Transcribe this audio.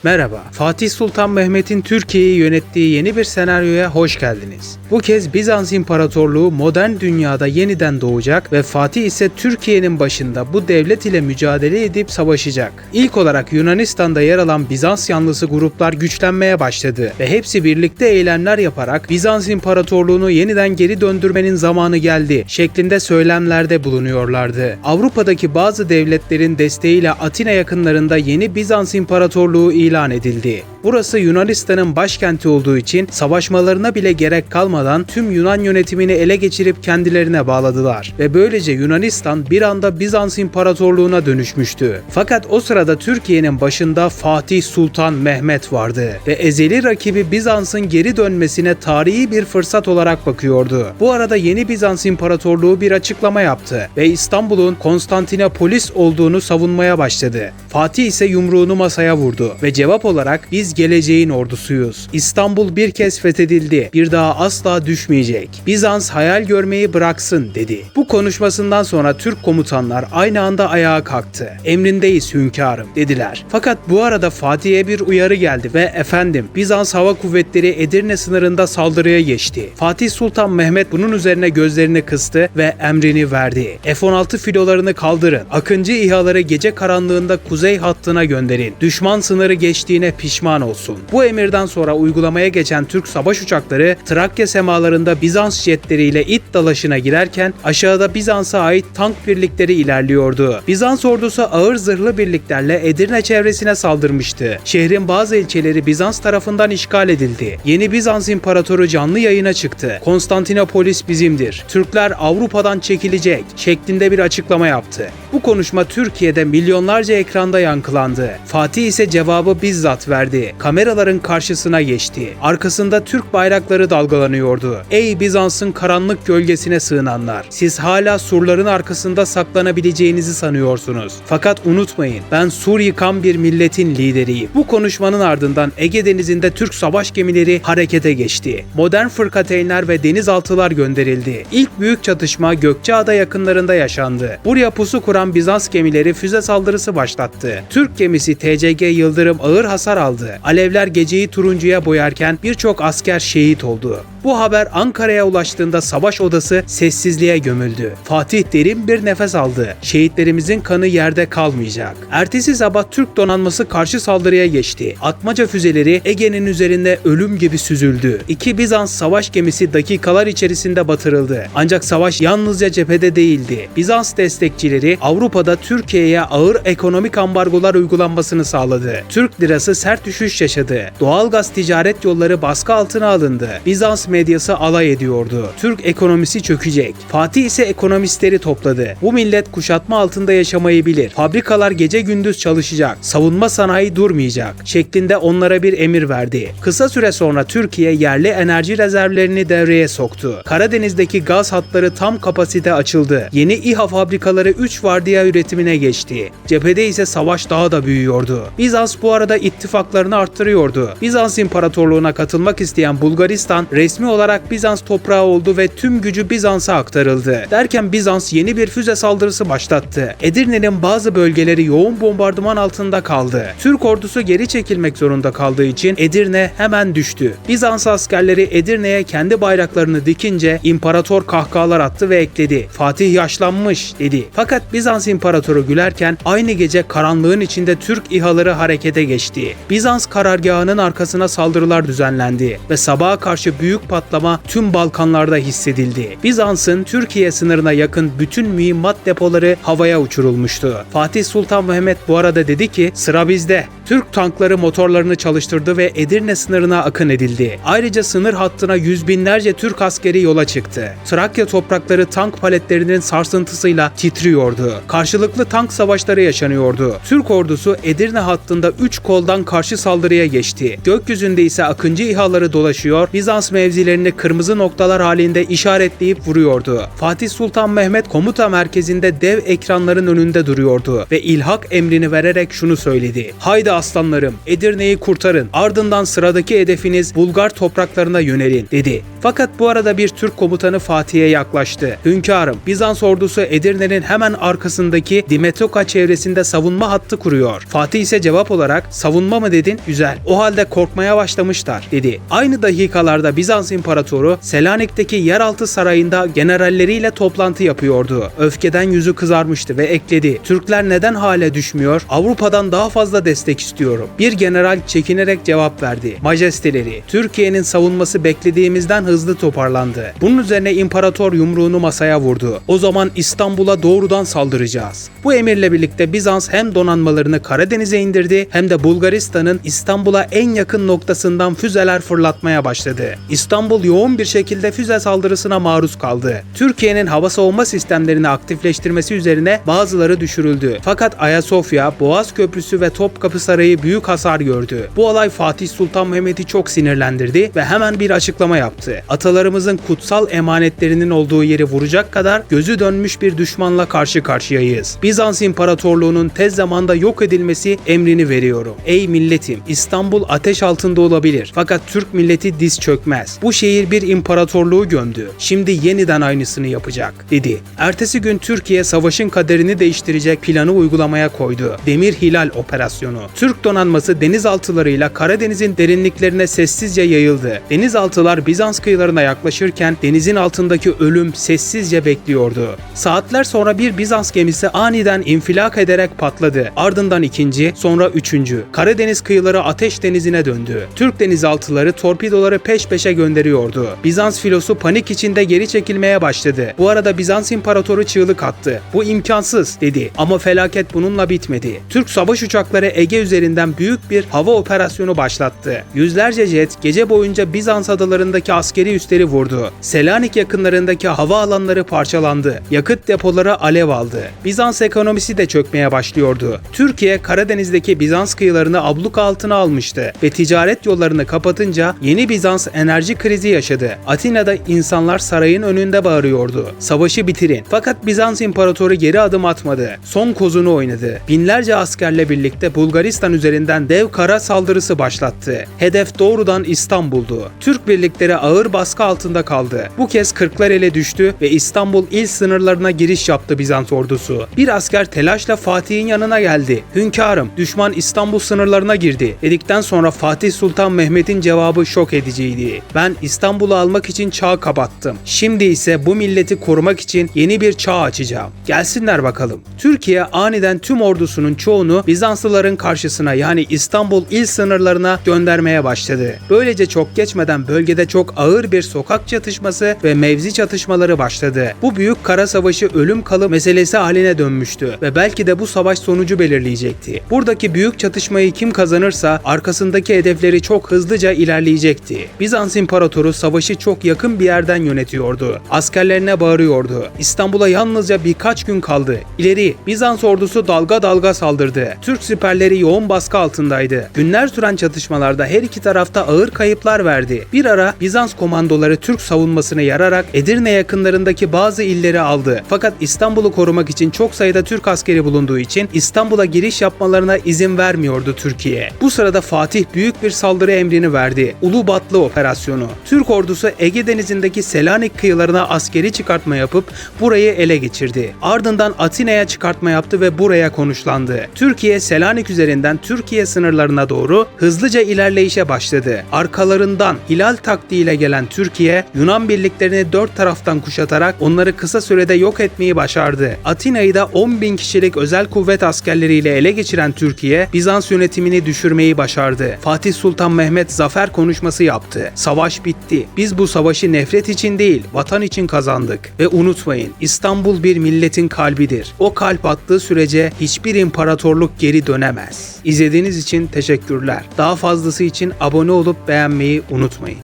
Merhaba, Fatih Sultan Mehmet'in Türkiye'yi yönettiği yeni bir senaryoya hoş geldiniz. Bu kez Bizans İmparatorluğu modern dünyada yeniden doğacak ve Fatih ise Türkiye'nin başında bu devlet ile mücadele edip savaşacak. İlk olarak Yunanistan'da yer alan Bizans yanlısı gruplar güçlenmeye başladı ve hepsi birlikte eylemler yaparak Bizans İmparatorluğunu yeniden geri döndürmenin zamanı geldi şeklinde söylemlerde bulunuyorlardı. Avrupa'daki bazı devletlerin desteğiyle Atina yakınlarında yeni Bizans İmparatorluğu ilan edildi. Burası Yunanistan'ın başkenti olduğu için savaşmalarına bile gerek kalmadan tüm Yunan yönetimini ele geçirip kendilerine bağladılar ve böylece Yunanistan bir anda Bizans İmparatorluğu'na dönüşmüştü. Fakat o sırada Türkiye'nin başında Fatih Sultan Mehmet vardı ve ezeli rakibi Bizans'ın geri dönmesine tarihi bir fırsat olarak bakıyordu. Bu arada yeni Bizans İmparatorluğu bir açıklama yaptı ve İstanbul'un Konstantinopolis olduğunu savunmaya başladı. Fatih ise yumruğunu masaya vurdu ve cevap olarak biz geleceğin ordusuyuz. İstanbul bir kez fethedildi. Bir daha asla düşmeyecek. Bizans hayal görmeyi bıraksın dedi. Bu konuşmasından sonra Türk komutanlar aynı anda ayağa kalktı. Emrindeyiz hünkârım dediler. Fakat bu arada Fatih'e bir uyarı geldi ve efendim Bizans Hava Kuvvetleri Edirne sınırında saldırıya geçti. Fatih Sultan Mehmet bunun üzerine gözlerini kıstı ve emrini verdi. F-16 filolarını kaldırın. Akıncı İHA'ları gece karanlığında kuzey hattına gönderin. Düşman sınırı geçtiğine pişman olsun. Bu emirden sonra uygulamaya geçen Türk savaş uçakları Trakya semalarında Bizans jetleriyle it dalaşına girerken aşağıda Bizans'a ait tank birlikleri ilerliyordu. Bizans ordusu ağır zırhlı birliklerle Edirne çevresine saldırmıştı. Şehrin bazı ilçeleri Bizans tarafından işgal edildi. Yeni Bizans İmparatoru canlı yayına çıktı. Konstantinopolis bizimdir. Türkler Avrupa'dan çekilecek şeklinde bir açıklama yaptı. Bu konuşma Türkiye'de milyonlarca ekranda yankılandı. Fatih ise cevabı bizzat verdi. Kameraların karşısına geçti. Arkasında Türk bayrakları dalgalanıyordu. Ey Bizans'ın karanlık gölgesine sığınanlar! Siz hala surların arkasında saklanabileceğinizi sanıyorsunuz. Fakat unutmayın, ben sur yıkan bir milletin lideriyim. Bu konuşmanın ardından Ege Denizi'nde Türk savaş gemileri harekete geçti. Modern fırkateynler ve denizaltılar gönderildi. İlk büyük çatışma Gökçeada yakınlarında yaşandı. Buraya pusu kuran Bizans gemileri füze saldırısı başlattı. Türk gemisi TCG Yıldırım ağır hasar aldı. Alevler geceyi turuncuya boyarken birçok asker şehit oldu. Bu haber Ankara'ya ulaştığında savaş odası sessizliğe gömüldü. Fatih derin bir nefes aldı. Şehitlerimizin kanı yerde kalmayacak. Ertesi sabah Türk donanması karşı saldırıya geçti. Atmaca füzeleri Ege'nin üzerinde ölüm gibi süzüldü. İki Bizans savaş gemisi dakikalar içerisinde batırıldı. Ancak savaş yalnızca cephede değildi. Bizans destekçileri Avrupa'da Türkiye'ye ağır ekonomik ambargolar uygulanmasını sağladı. Türk lirası sert düşüş yaşadı. Doğalgaz ticaret yolları baskı altına alındı. Bizans medyası alay ediyordu. Türk ekonomisi çökecek. Fatih ise ekonomistleri topladı. Bu millet kuşatma altında yaşamayı bilir. Fabrikalar gece gündüz çalışacak. Savunma sanayi durmayacak şeklinde onlara bir emir verdi. Kısa süre sonra Türkiye yerli enerji rezervlerini devreye soktu. Karadeniz'deki gaz hatları tam kapasite açıldı. Yeni İHA fabrikaları 3 vardiya üretimine geçti. Cephede ise savaş daha da büyüyordu. Bizans bu arada ittifaklarını arttırıyordu. Bizans İmparatorluğu'na katılmak isteyen Bulgaristan resmi olarak Bizans toprağı oldu ve tüm gücü Bizans'a aktarıldı. Derken Bizans yeni bir füze saldırısı başlattı. Edirne'nin bazı bölgeleri yoğun bombardıman altında kaldı. Türk ordusu geri çekilmek zorunda kaldığı için Edirne hemen düştü. Bizans askerleri Edirne'ye kendi bayraklarını dikince imparator kahkahalar attı ve ekledi. Fatih yaşlanmış dedi. Fakat Bizans İmparatoru gülerken aynı gece karanlığın içinde Türk İHA'ları harekete geçti. Bizans karargahının arkasına saldırılar düzenlendi ve sabaha karşı büyük patlama tüm Balkanlarda hissedildi. Bizans'ın Türkiye sınırına yakın bütün mühimmat depoları havaya uçurulmuştu. Fatih Sultan Mehmet bu arada dedi ki sıra bizde. Türk tankları motorlarını çalıştırdı ve Edirne sınırına akın edildi. Ayrıca sınır hattına yüz binlerce Türk askeri yola çıktı. Trakya toprakları tank paletlerinin sarsıntısıyla titriyordu. Karşılıklı tank savaşları yaşanıyordu. Türk ordusu Edirne hattında 3 koldan karşı saldırıya geçti. Gökyüzünde ise Akıncı İHA'ları dolaşıyor, Bizans mevzilerini kırmızı noktalar halinde işaretleyip vuruyordu. Fatih Sultan Mehmet komuta merkezinde dev ekranların önünde duruyordu ve ilhak emrini vererek şunu söyledi. Haydi aslanlarım, Edirne'yi kurtarın. Ardından sıradaki hedefiniz Bulgar topraklarına yönelin dedi. Fakat bu arada bir Türk komutanı Fatih'e yaklaştı. Hünkârım, Bizans ordusu Edirne'nin hemen arkasındaki Dimetoka çevresinde savunma hattı kuruyor. Fatih ise cevap olarak savunma mı dedin? Güzel. O halde korkmaya başlamışlar, dedi. Aynı dakikalarda Bizans İmparatoru Selanik'teki yeraltı sarayında generalleriyle toplantı yapıyordu. Öfkeden yüzü kızarmıştı ve ekledi. Türkler neden hale düşmüyor? Avrupa'dan daha fazla destek istiyorum. Bir general çekinerek cevap verdi. Majesteleri, Türkiye'nin savunması beklediğimizden hızlı toparlandı. Bunun üzerine imparator yumruğunu masaya vurdu. O zaman İstanbul'a doğrudan saldıracağız. Bu emirle birlikte Bizans hem donanmalarını Karadeniz'e indirdi hem de Bulgaristan'ın İstanbul'a en yakın noktasından füzeler fırlatmaya başladı. İstanbul yoğun bir şekilde füze saldırısına maruz kaldı. Türkiye'nin hava savunma sistemlerini aktifleştirmesi üzerine bazıları düşürüldü. Fakat Ayasofya, Boğaz Köprüsü ve Topkapı Sarayı büyük hasar gördü. Bu olay Fatih Sultan Mehmet'i çok sinirlendirdi ve hemen bir açıklama yaptı. Atalarımızın kutsal emanetlerinin olduğu yeri vuracak kadar gözü dönmüş bir düşmanla karşı karşıyayız. Bizans İmparatorluğu'nun tez zamanda yok edilmesi emrini veriyorum. Ey milletim, İstanbul ateş altında olabilir. Fakat Türk milleti diz çökmez. Bu şehir bir imparatorluğu gömdü. Şimdi yeniden aynısını yapacak, dedi. Ertesi gün Türkiye savaşın kaderini değiştirecek planı uygulamaya koydu. Demir Hilal Operasyonu. Türk donanması denizaltılarıyla Karadeniz'in derinliklerine sessizce yayıldı. Denizaltılar Bizans kıyılarına yaklaşırken denizin altındaki ölüm sessizce bekliyordu. Saatler sonra bir Bizans gemisi aniden infilak ederek patladı. Ardından ikinci, sonra üçüncü. Karadeniz kıyıları ateş denizine döndü. Türk denizaltıları torpidoları peş peşe gönderiyordu. Bizans filosu panik içinde geri çekilmeye başladı. Bu arada Bizans İmparatoru çığlık attı. Bu imkansız, dedi. Ama felaket bununla bitmedi. Türk savaş uçakları Ege üzerinden büyük bir hava operasyonu başlattı. Yüzlerce jet gece boyunca Bizans adalarındaki askeri üsleri vurdu. Selanik yakınlarındaki hava alanları parçalandı. Yakıt depoları alev aldı. Bizans ekonomisi de çökmeye başlıyordu. Türkiye Karadeniz'deki Bizans kıyılarını abluk altına almıştı ve ticaret yollarını kapatınca yeni Bizans enerji krizi yaşadı. Atina'da insanlar sarayın önünde bağırıyordu. Savaşı bitirin. Fakat Bizans İmparatoru geri adım atmadı. Son kozunu oynadı. Binlerce askerle birlikte Bulgaristan üzerinden dev kara saldırısı başlattı. Hedef doğrudan İstanbul'du. Türk birlikleri ağır baskı altında kaldı. Bu kez Kırklareli düştü ve İstanbul il sınırlarına giriş yaptı Bizans ordusu. Bir asker telaşla Fatih'in yanına geldi. Hünkârım, düşman İstanbul sınırlarına girdi, dedikten sonra Fatih Sultan Mehmet'in cevabı şok ediciydi. Ben İstanbul'u almak için çağ kapattım. Şimdi ise bu milleti korumak için yeni bir çağ açacağım. Gelsinler bakalım. Türkiye aniden tüm ordusunun çoğunu Bizanslıların karşısına, yani İstanbul il sınırlarına göndermeye başladı. Böylece çok geçmeden bölgede çok ağır bir sokak çatışması ve mevzi çatışmaları başladı. Bu büyük kara savaşı ölüm kalım meselesi haline dönmüştü ve belki de bu savaş sonucu belirleyecekti. Buradaki büyük çatışmayı kim kazanırsa arkasındaki hedefleri çok hızlıca ilerleyecekti. Bizans İmparatoru savaşı çok yakın bir yerden yönetiyordu. Askerlerine bağırıyordu. İstanbul'a yalnızca birkaç gün kaldı. İleri! Bizans ordusu dalga dalga saldırdı. Türk siperleri yoğun baskı altındaydı. Günler süren çatışmalarda her iki tarafta ağır kayıplar verdi. Bir ara Bizans komandoları Türk savunmasını yararak Edirne yakınlarındaki bazı illeri aldı. Fakat İstanbul'u korumak için çok sayıda Türk askeri bulunduğu için İstanbul'a giriş yapmalarına izin vermiyordu Türkiye. Bu sırada Fatih büyük bir saldırı emrini verdi. Ulubatlı Operasyonu. Türk ordusu Ege Denizi'ndeki Selanik kıyılarına askeri çıkartma yapıp burayı ele geçirdi. Ardından Atina'ya çıkartma yaptı ve buraya konuşlandı. Türkiye Selanik üzerinden Türkiye sınırlarına doğru hızlıca ilerleyişe başladı. Arkalarından hilal taktiğiyle gelen Türkiye, Yunan birliklerini dört taraftan kuşatarak onları kısa sürede yok etmeyi başardı. Atina'yı da 10.000 kişilik özel kuvvet askerleriyle ele geçiren Türkiye, Bizans yönetimini düşürmeyi başardı. Fatih Sultan Mehmet zafer konuşması yaptı. Savaş bitti. Biz bu savaşı nefret için değil, vatan için kazandık. Ve unutmayın, İstanbul bir milletin kalbidir. O kalp attığı sürece hiçbir imparatorluk geri dönemez. İzlediğiniz için teşekkürler. Daha fazlası için abone olup beğenmeyi unutmayın.